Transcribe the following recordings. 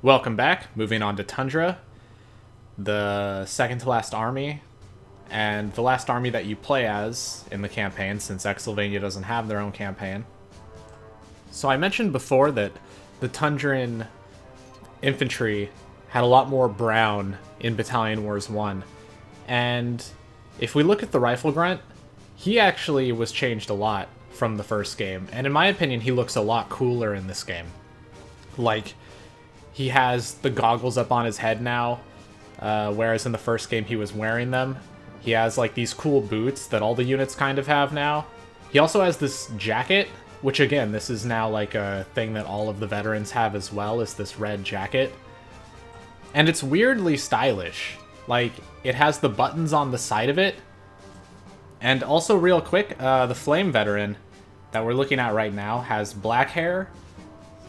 Welcome back. Moving on to Tundra, the second to last army, and the last army that you play as in the campaign, since Exylvania doesn't have their own campaign. So I mentioned before that the Tundran infantry had a lot more brown in Battalion Wars 1, and if we look at the Rifle Grunt, he actually was changed a lot from the first game, and in my opinion he looks a lot cooler in this game. Like, he has the goggles up on his head now, whereas in the first game he was wearing them. He has like these cool boots that all the units kind of have now. He also has this jacket, which again, this is now like a thing that all of the veterans have as well, is this red jacket. And it's weirdly stylish. Like, it has the buttons on the side of it. And also real quick, the Flame veteran that we're looking at right now has black hair.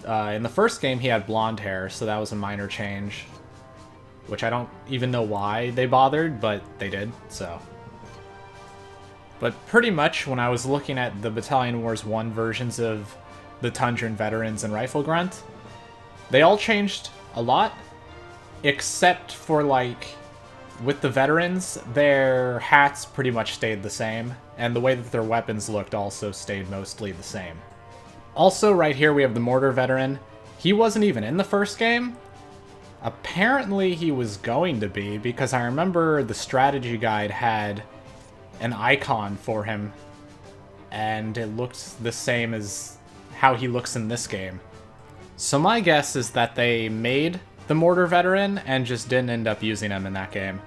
In the first game, he had blonde hair, so that was a minor change. Which I don't even know why they bothered, but they did, so. But pretty much, when I was looking at the Battalion Wars 1 versions of the Tundran veterans and Rifle Grunt, they all changed a lot, except for, like, with the veterans, their hats pretty much stayed the same, and the way that their weapons looked also stayed mostly the same. Also, right here we have the Mortar veteran. He wasn't even in the first game. Apparently he was going to be, because I remember the strategy guide had an icon for him, and it looked the same as how he looks in this game. So my guess is that they made the Mortar veteran and just didn't end up using him in that game.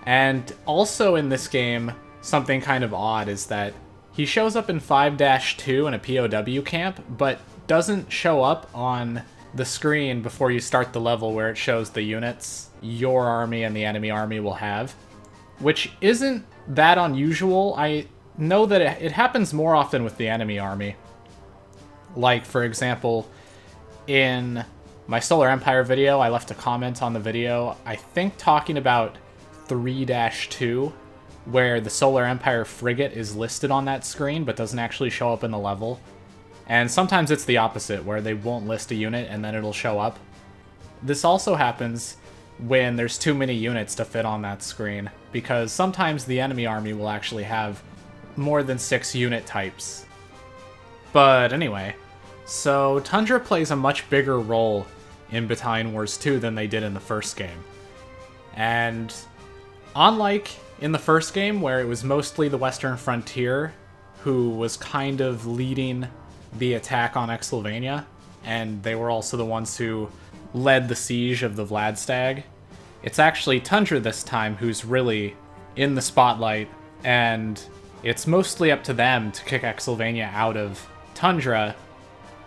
And also in this game, something kind of odd is that he shows up in 5-2 in a POW camp, but doesn't show up on the screen before you start the level where it shows the units your army and the enemy army will have, which isn't that unusual. I know that it happens more often with the enemy army. Like, for example, in my Solar Empire video, I left a comment on the video, I think talking about 3-2, where the Solar Empire frigate is listed on that screen but doesn't actually show up in the level. And sometimes it's the opposite, where they won't list a unit and then it'll show up. This also happens when there's too many units to fit on that screen, because sometimes the enemy army will actually have more than 6 unit types. But anyway, so Tundra plays a much bigger role in Battalion Wars 2 than they did in the first game. And unlike in the first game, where it was mostly the Western Frontier who was kind of leading the attack on Exylvania, and they were also the ones who led the siege of the Vladstag, it's actually Tundra this time who's really in the spotlight, and it's mostly up to them to kick Exylvania out of Tundra,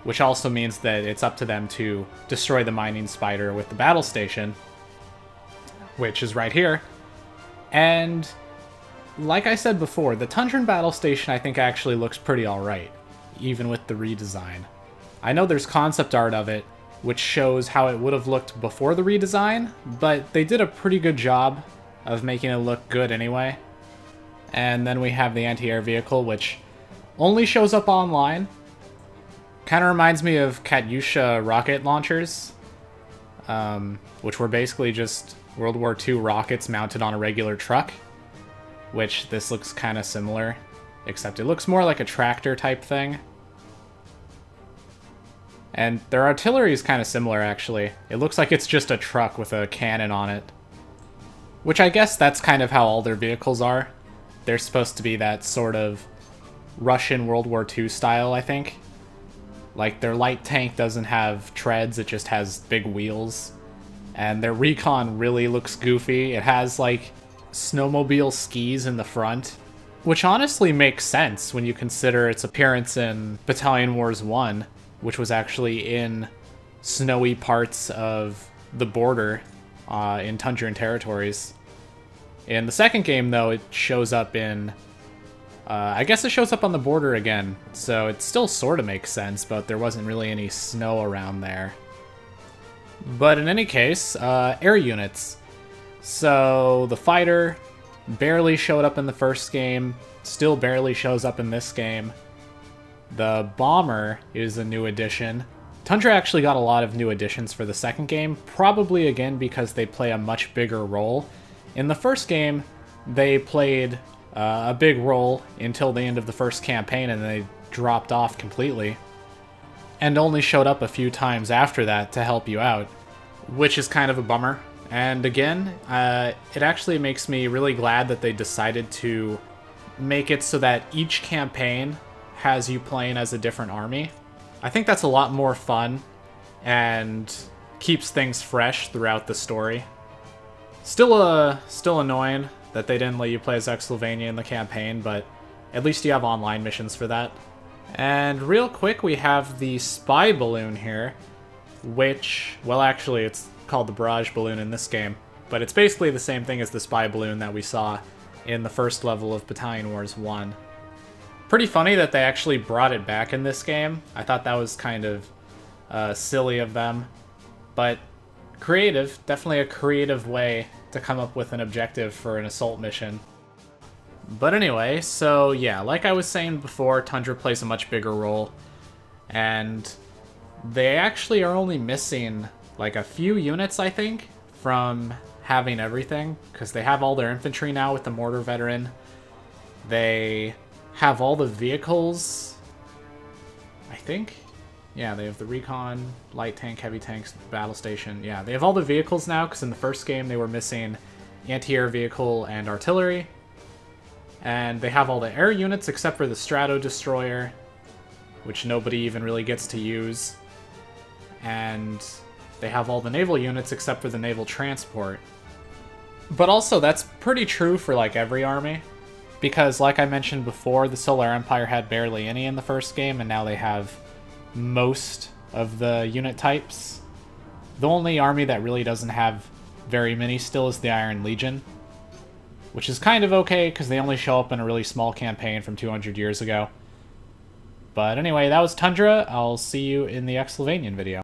which also means that it's up to them to destroy the mining spider with the battle station, which is right here. And like I said before, the Tundran battle station I think actually looks pretty alright, even with the redesign. I know there's concept art of it, which shows how it would have looked before the redesign, but they did a pretty good job of making it look good anyway. And then we have the anti-air vehicle, which only shows up online. Kind of reminds me of Katyusha rocket launchers, which were basically just World War II rockets mounted on a regular truck, which this looks kind of similar, except it looks more like a tractor type thing. And their artillery is kind of similar, actually. It looks like it's just a truck with a cannon on it. Which I guess that's kind of how all their vehicles are. They're supposed to be that sort of Russian World War II style, I think. Like, their light tank doesn't have treads, it just has big wheels. And their recon really looks goofy. It has, like, snowmobile skis in the front, which honestly makes sense when you consider its appearance in Battalion Wars 1, which was actually in snowy parts of the border in Tundran territories. In the second game, though, it shows up in... I guess it shows up on the border again, so it still sort of makes sense, but there wasn't really any snow around there. But in any case, air units. So the fighter barely showed up in the first game, still barely shows up in this game. The bomber is a new addition, Tundra actually got a lot of new additions for the second game, probably again because they play a much bigger role. In the first game, they played a big role until the end of the first campaign, and they dropped off completely, and only showed up a few times after that to help you out, which is kind of a bummer. And again, it actually makes me really glad that they decided to make it so that each campaign has you playing as a different army. I think that's a lot more fun and keeps things fresh throughout the story. Still annoying that they didn't let you play as Exylvania in the campaign, but at least you have online missions for that. And real quick, we have the spy balloon here, which, well, actually it's called the barrage balloon in this game, but it's basically the same thing as the spy balloon that we saw in the first level of Battalion Wars 1. Pretty funny that they actually brought it back in this game. I thought that was kind of silly of them, but creative. Definitely a creative way to come up with an objective for an assault mission. But anyway, so yeah, like I was saying before, Tundra plays a much bigger role, and they actually are only missing like a few units, I think, from having everything, because they have all their infantry now with the mortar veteran. They have all the vehicles, I think. Yeah, they have the recon, light tank, heavy tanks, battle station. Yeah, they have all the vehicles now, because in the first game they were missing anti-air vehicle and artillery. And they have all the air units except for the Strato Destroyer, which nobody even really gets to use. And they have all the naval units except for the naval transport. But also, that's pretty true for like every army, because like I mentioned before, the Solar Empire had barely any in the first game, and now they have most of the unit types. The only army that really doesn't have very many still is the Iron Legion, which is kind of okay because they only show up in a really small campaign from 200 years ago. But anyway, that was Tundra. I'll see you in the Exylvanian video.